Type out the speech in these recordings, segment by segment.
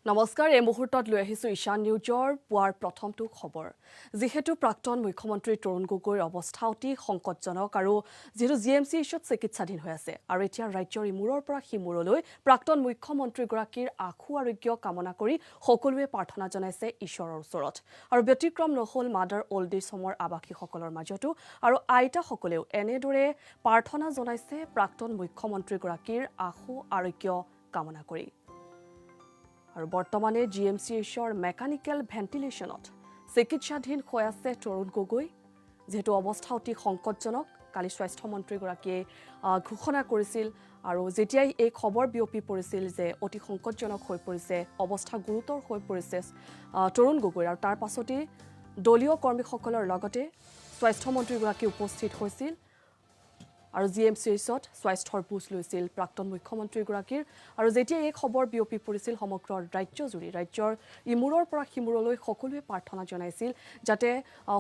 নমস্কাৰ এই মুহূৰ্তত লৈ আহিছো ঈশান নিউজৰ পুৱাৰ প্ৰথমটো খবৰ যেহেতু প্ৰাক্তন মুখ্যমন্ত্ৰী তৰুণ গগৈৰ অৱস্থা অতি সংকটজনক আৰু যেহেতু জিএমচিএইচত চিকিৎসাধীন হৈ আছে আৰু এতিয়া ৰাজ্যৰ ইমূৰৰ পৰা সিমূৰলৈ প্ৰাক্তন মুখ্যমন্ত্ৰী গৰাকীৰ আশু আৰোগ্য কামনা কৰি সকলোৱে প্ৰাৰ্থনা জনাইছে ঈশ্বৰৰ ওচৰত আৰু ব্যতিক্ৰম নহল মাদাৰ অল্ড এজ হোমৰ আৱাসীসকলৰ মাজতো আৰু আইতাসকলেও এনেদৰে প্ৰাৰ্থনা জনাইছে প্ৰাক্তন মুখ্যমন্ত্ৰী গৰাকীৰ আশু আৰোগ্য কামনা কৰি আৰু বৰ্তমানে জিএমচিএইচৰ মেকানিকেল ভেন্টিলেশ্যনত চিকিৎসাধীন হৈ আছে তৰুণ গগৈ যেহেতু অৱস্থা অতি সংকটজনক কালি স্বাস্থ্য মন্ত্ৰীগৰাকীয়ে ঘোষণা কৰিছিল আৰু যেতিয়াই এই খবৰ বিয়পি পৰিছিল যে অতি সংকটজনক হৈ পৰিছে অৱস্থা গুৰুতৰ হৈ পৰিছে তৰুণ গগৈ আৰু তাৰ পাছতে দলীয় কৰ্মীসকলৰ লগতে স্বাস্থ্য মন্ত্ৰীগৰাকী উপস্থিত হৈছিল আৰু জিএমচিএইচত স্বাস্থ্যৰ বুজ লৈছিল প্ৰাক্তন মুখ্যমন্ত্ৰীগৰাকীৰ আৰু যেতিয়া এই খবৰ বিয়পি পৰিছিল সমগ্ৰ ৰাজ্যজুৰি ৰাজ্যৰ ইমূৰৰ পৰা সিমূৰলৈ সকলোৱে প্ৰাৰ্থনা জনাইছিল যাতে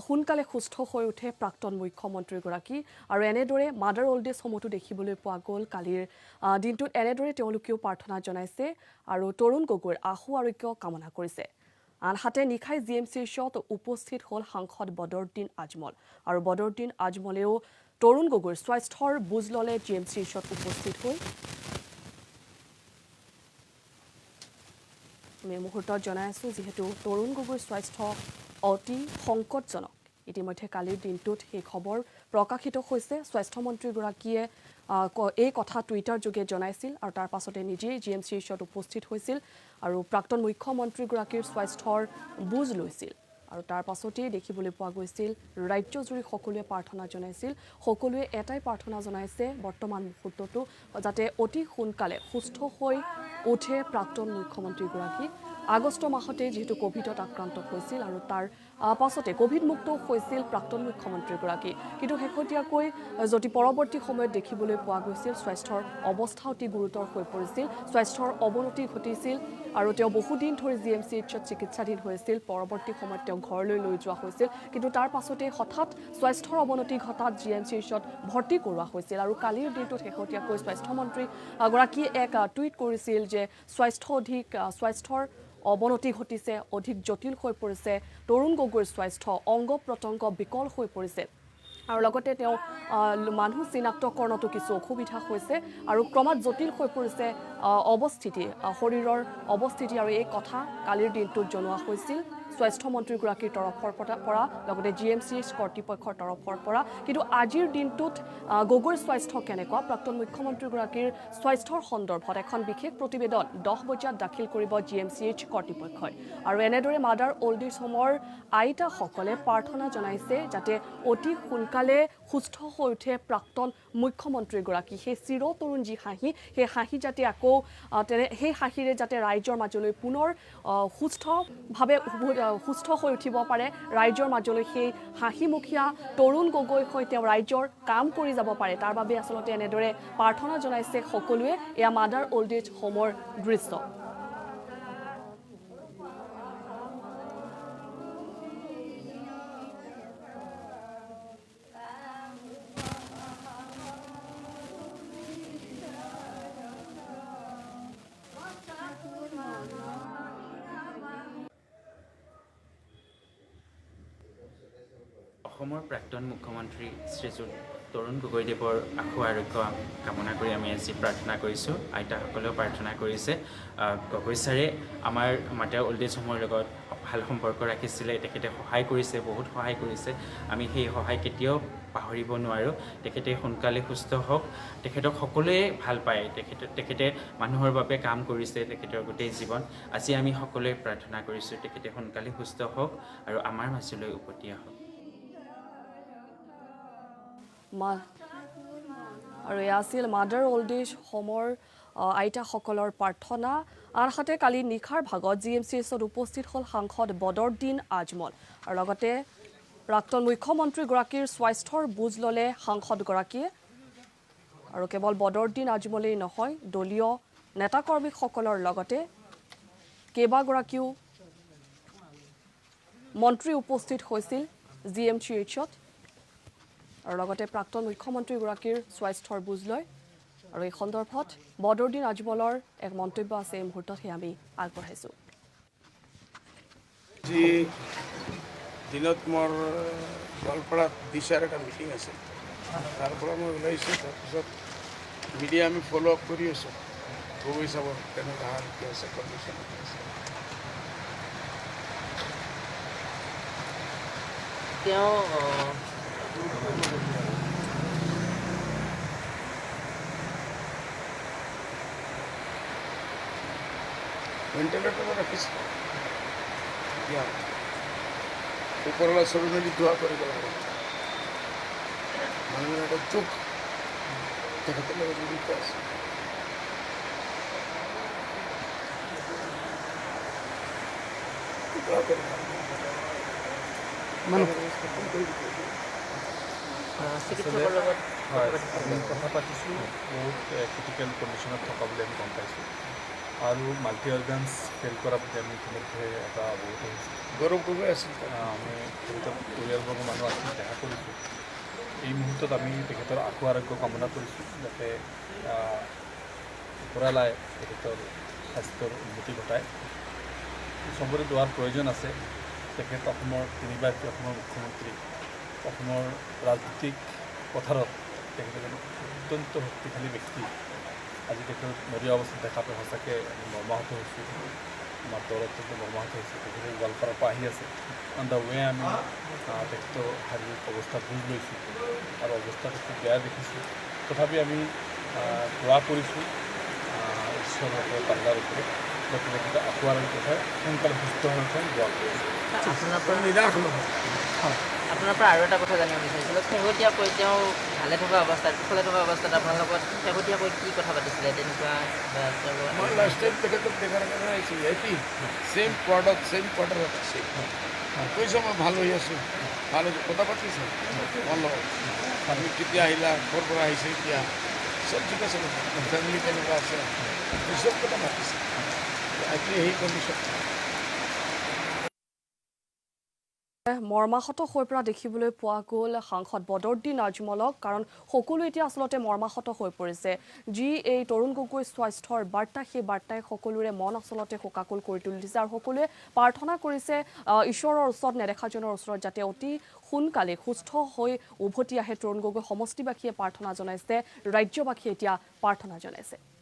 সোনকালে সুস্থ হৈ উঠে প্ৰাক্তন মুখ্যমন্ত্ৰীগৰাকী আৰু এনেদৰে মাদাৰ অল্ড এজ হোমতো দেখিবলৈ পোৱা গ'ল কালিৰ দিনটোত এনেদৰে তেওঁলোকেও প্ৰাৰ্থনা জনাইছে আৰু তৰুণ গগৈৰ আশু আৰোগ্য কামনা কৰিছে আনহাতে নিশাই জিএমচিএইচত উপস্থিত হ'ল সাংসদ বদৰুদ্দিন আজমল আৰু বদৰুদ্দিন আজমলেও তৰুণ গগৈৰ স্বাস্থ্যৰ বুজ ললে জিএমচিএইচত উপস্থিত হৈ আমি মুহূৰ্তত জনাই আছো যেহেতু তৰুণ গগৈৰ স্বাস্থ্য অতি সংকটজনক ইতিমধ্যে কালিৰ দিনটোত সেই খবৰ প্ৰকাশিত হৈছে স্বাস্থ্য মন্ত্ৰীগৰাকীয়ে এই কথা টুইটাৰ যোগে জনাইছিল আৰু তাৰ পাছতে নিজেই জিএমচিএইচত উপস্থিত হৈছিল আৰু প্ৰাক্তন মুখ্যমন্ত্ৰীগৰাকীৰ স্বাস্থ্যৰ বুজ লৈছিল আৰু তাৰ পাছতেই দেখিবলৈ পোৱা গৈছিল ৰাজ্যজুৰি সকলোৱে প্ৰাৰ্থনা জনাইছিল সকলোৱে এটাই প্ৰাৰ্থনা জনাইছে বৰ্তমান মুহূৰ্তটো যাতে অতি সোনকালে সুস্থ হৈ উঠে প্ৰাক্তন মুখ্যমন্ত্ৰীগৰাকী আগষ্ট মাহতে যেহেতু কোভিডত আক্ৰান্ত হৈছিল আৰু তাৰ পাছতে কোভিড মুক্ত হৈছিল প্ৰাক্তন মুখ্যমন্ত্ৰীগৰাকী কিন্তু শেহতীয়াকৈ যদি পৰৱৰ্তী সময়ত দেখিবলৈ পোৱা গৈছিল স্বাস্থ্যৰ অৱস্থা অতি গুৰুতৰ হৈ পৰিছিল স্বাস্থ্যৰ অৱনতি ঘটিছিল আৰু তেওঁ বহুদিন ধৰি জিএমচিএইচত চিকিৎসাধীন হৈছিল পৰৱৰ্তী সময়ত তেওঁ ঘৰলৈ লৈ যোৱা হৈছিল কিন্তু তাৰ পাছতে হঠাৎ স্বাস্থ্যৰ অৱনতি ঘটাত জিএমচিএইচত ভৰ্তি কৰোৱা হৈছিল আৰু কালিৰ দিনটোত শেহতীয়াকৈ স্বাস্থ্যমন্ত্ৰী গৰাকীয়ে এক টুইট কৰিছিল যে স্বাস্থ্যৰ অৱনতি ঘটিছে অধিক জটিল হৈ পৰিছে তৰুণ গগৈৰ স্বাস্থ্য অংগ প্ৰত্যংগ বিকল হৈ পৰিছে আৰু লগতে তেওঁ মানুহ চিনাক্তকৰণতো কিছু অসুবিধা হৈছে আৰু ক্ৰমাৎ জটিল হৈ পৰিছে অৱস্থিতি শৰীৰৰ অৱস্থিতি আৰু এই কথা কালিৰ দিনটোত জনোৱা হৈছিল স্বাস্থ্য মন্ত্ৰীগৰাকীৰ তৰফৰ পৰা লগতে জিএমচিএইচ কৰ্তৃপক্ষৰ তৰফৰ পৰা কিন্তু আজিৰ দিনটোত গগৈৰ স্বাস্থ্য কেনেকুৱা প্ৰাক্তন মুখ্যমন্ত্ৰীগৰাকীৰ স্বাস্থ্যৰ সন্দৰ্ভত এখন বিশেষ প্ৰতিবেদন 10 বজাত দাখিল কৰিব জিএমচিএইচ কৰ্তৃপক্ষই আৰু এনেদৰে মাদাৰ অল্ড এজ হোমৰ আইতাসকলে প্ৰাৰ্থনা জনাইছে যাতে অতি সোনকালে সুস্থ হৈ উঠে প্ৰাক্তন মুখ্যমন্ত্ৰীগৰাকী সেই চিৰতৰুণ যি হাঁহি সেই হাঁহি যাতে আকৌ সেই হাঁহিৰে যাতে ৰাইজৰ মাজলৈ পুনৰ সুস্থভাৱে সুস্থ হৈ উঠিব পাৰে ৰাইজৰ মাজলৈ সেই হাঁহিমুখীয়া তৰুণ গগৈ হৈ তেওঁ ৰাইজৰ কাম কৰি যাব পাৰে তাৰ বাবে আচলতে এনেদৰে প্ৰাৰ্থনা জনাইছে সকলোৱে এয়া মাদাৰ অল্ড এজ হোমৰ দৃশ্য অসমৰ প্ৰাক্তন মুখ্যমন্ত্ৰী শ্ৰীযুত তৰুণ গগৈদেৱৰ আশু আৰোগ্য কামনা কৰি আমি আজি প্ৰাৰ্থনা কৰিছোঁ আইতাসকলেও প্ৰাৰ্থনা কৰিছে গগৈ ছাৰে আমাৰ মাদাৰ অল্ড এজ হোমৰ লগত ভাল সম্পৰ্ক ৰাখিছিলে তেখেতে সহায় কৰিছে বহুত সহায় কৰিছে আমি সেই সহায় কেতিয়াও পাহৰিব নোৱাৰোঁ তেখেতে সোনকালে সুস্থ হওক তেখেতক সকলোৱে ভাল পায় তেখেতে মানুহৰ বাবে কাম কৰিছে তেখেতৰ গোটেই জীৱন আজি আমি সকলোৱে প্ৰাৰ্থনা কৰিছোঁ তেখেতে সোনকালে সুস্থ হওক আৰু আমাৰ মাজলৈ উভতি আহক আৰু এয়া আছিল মাদাৰ অল্ড এজ হোমৰ আইতাসকলৰ প্ৰাৰ্থনা আনহাতে কালি নিশাৰ ভাগত জিএমচিএইচত উপস্থিত হ'ল সাংসদ বদৰুদ্দিন আজমল আৰু লগতে প্ৰাক্তন মুখ্যমন্ত্ৰীগৰাকীৰ স্বাস্থ্যৰ বুজ ল'লে সাংসদগৰাকীয়ে আৰু কেৱল বদৰুদ্দিন আজমলেই নহয় দলীয় নেতাকৰ্মীসকলৰ লগতে কেইবাগৰাকীও মন্ত্ৰী উপস্থিত হৈছিল জিএমচিএইচত আৰু লগতে প্ৰাক্তন মুখ্যমন্ত্ৰীগৰাকীৰ স্বাস্থ্যৰ বুজ লয় আৰু এই সন্দৰ্ভত বদৰুদ্দিন আজমলৰ এক মন্তব্য আছে এই মুহূৰ্তত আমি আগবঢ়াইছোঁ আজি দিনত মোৰ গোৱালপাৰাত দিশাৰ এটা মিটিং আছে তাৰ পৰা মই ওলাইছোঁ তাৰপিছত মিডিয়া আমি ফ'ল' আপ কৰি আছোঁ গগৈ চাবৰ কেনেকুৱা হাল কি আছে কণ্ডিশ্যন আছে তেওঁ ভেণ্টিলেটৰত ৰাখিছোঁ এতিয়া ওপৰলৈ চবি মেলি দোৱা কৰিব লাগে মানুহৰ এটা চুক তেখেতৰ লগত জড়িত আছে দোৱা কৰিব চিকিৎসকৰ লগত হয় আমি কথা পাতিছোঁ বহুত ক্ৰিটিকেল কণ্ডিশ্যনত থকা বুলি আমি গম পাইছোঁ আৰু মাল্টি অৰ্গানছ ফেইল কৰা বুলি আমি ইতিমধ্যে এটা অৱগত হৈছোঁ গৌৰৱ গগৈ আছিল আমি তেখেতৰ পৰিয়ালবৰ্গৰ মানুহ আছিল দেখা কৰিছোঁ এই মুহূৰ্তত আমি তেখেতৰ আশু আৰোগ্য কামনা কৰিছোঁ যাতে ওপৰালাই তেখেতৰ স্বাস্থ্যৰ উন্নতি ঘটায় চবৰে দোৱাৰ প্ৰয়োজন আছে তেখেত অসমৰ তিনিবাৰকৈ অসমৰ মুখ্যমন্ত্ৰী অসমৰ ৰাজনৈতিক পথাৰত তেখেত এজন অত্যন্ত শক্তিশালী ব্যক্তি আজি তেখেত মৰিয়া অৱস্থাত দেখা পাই সঁচাকৈ আমি মৰ্মাহত হৈছোঁ আমাৰ দল অত্যন্ত মৰ্মাহত হৈছে তেখেতে গোৱালপাৰাৰ পৰা আহি আছে অন দ্য ৱে আমি তেখেতৰ শাৰীৰিক অৱস্থা বুজ লৈছোঁ আৰু অৱস্থাটো খুব বেয়া দেখিছোঁ তথাপি আমি দোৱা কৰিছোঁ ঈশ্বৰৰ পাল্লাৰ ওপৰত যাতে তেখেতে আশু আৰোগ্য হয় সোনকালে সুস্থ হৈ উঠে দোৱা কৰিছোঁ আপোনাৰ পৰা আৰু এটা কথা জানিব বিচাৰিছিলোঁ শেহতীয়াকৈ তেওঁ ভালে থকা অৱস্থাত কুশলে থকা অৱস্থাত আপোনাৰ লগত শেহতীয়াকৈ কি কথা পাতিছিলে তেনেকুৱা বা তেওঁৰ লগত মই লাষ্ট টাইম তেখেতক দেখাৰ কাৰণে আহিছোঁ এটি ছেইম প্ৰডাক্ট ছেইম কোৱাৰ্টাৰত আছে কৈছোঁ মই ভাল হৈ আছোঁ ভাল হৈছোঁ কথা পাতিছোঁ মোৰ লগত আমি কেতিয়া আহিলা ক'ৰ পৰা আহিছে এতিয়া চব ঠিক আছে ফেমিলি কেনেকুৱা আছে চব কথা পাতিছে আজি সেই কণ্ডিশ্যন মৰ্মাহত হৈ পৰা দেখিবলৈ পোৱা গ'ল সাংসদ বদৰুদ্দিন আজমলক কাৰণ সকলো এতিয়া আচলতে মৰ্মাহত হৈ পৰিছে যি এই তৰুণ গগৈৰ স্বাস্থ্যৰ বাৰ্তা সেই বাৰ্তাই সকলোৰে মন আচলতে শোকাকুল কৰি তুলিছে আৰু সকলোৱে প্ৰাৰ্থনা কৰিছে ঈশ্বৰৰ ওচৰত নেদেখাজনৰ ওচৰত যাতে অতি সোনকালে সুস্থ হৈ উভতি আহে তৰুণ গগৈ সমষ্টিবাসীয়ে প্ৰাৰ্থনা জনাইছে ৰাজ্যবাসীয়ে এতিয়া প্ৰাৰ্থনা জনাইছে